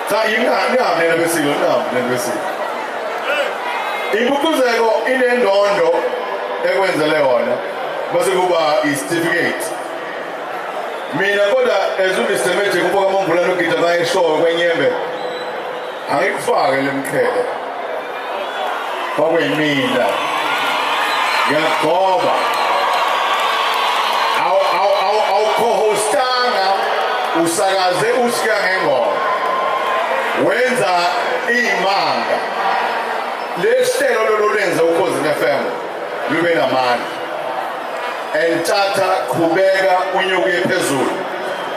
Nina besilo nina besilo. Impucuzeko inendondo ekwenzele yona bese kuba i-certificate. Mina kodwa ezudisemeje kuboka mombula nogida bayishowe kwenyembe. Angikufake lemqhele. Kwakuyimina. Ngiyagoba. Awukhostanga usakaze usika ngengoma. Wenza imanga. Lesitelo lolwenza ukhozi FM lube namandla. Utshatha qhubeka unyuke phezulu.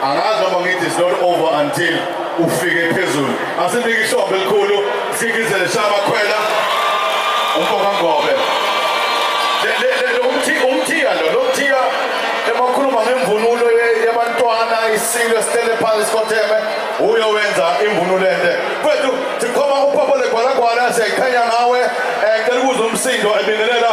Angazi noma ngithi it's not over until ufike phezulu. Asinike ishombe elikhulu sikizele shaba khwela. Umfoka ngobe. Umthiya emakhuluma ngemvunulo yabantwana isilo stele phansi kotheme uyowenza imvunulo ende. Kwethu sikhoma uphapole gwalagwala siyakhanya ngawe ngicela ukuza umsindo ebingelela.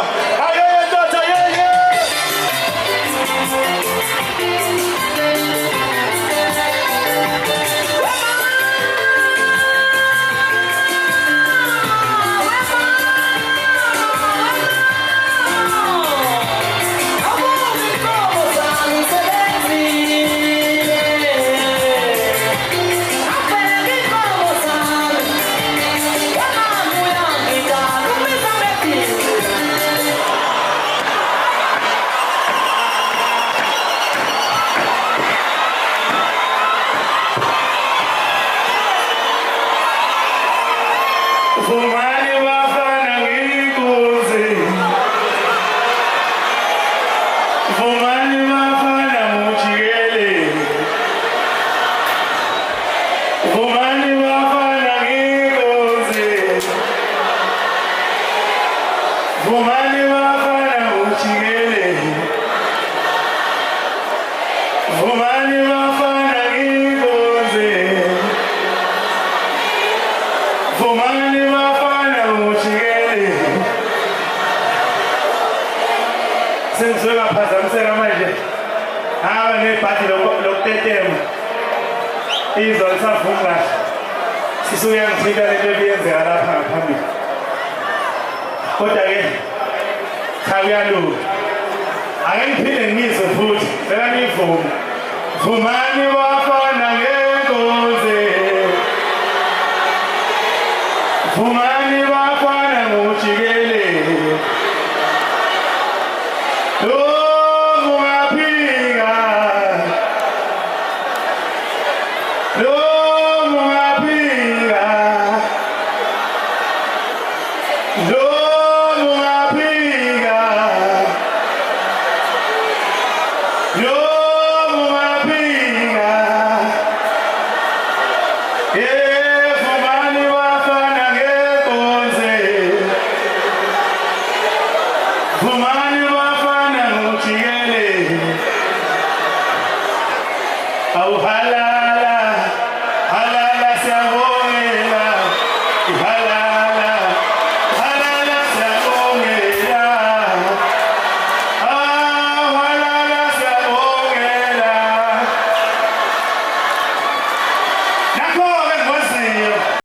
Auhala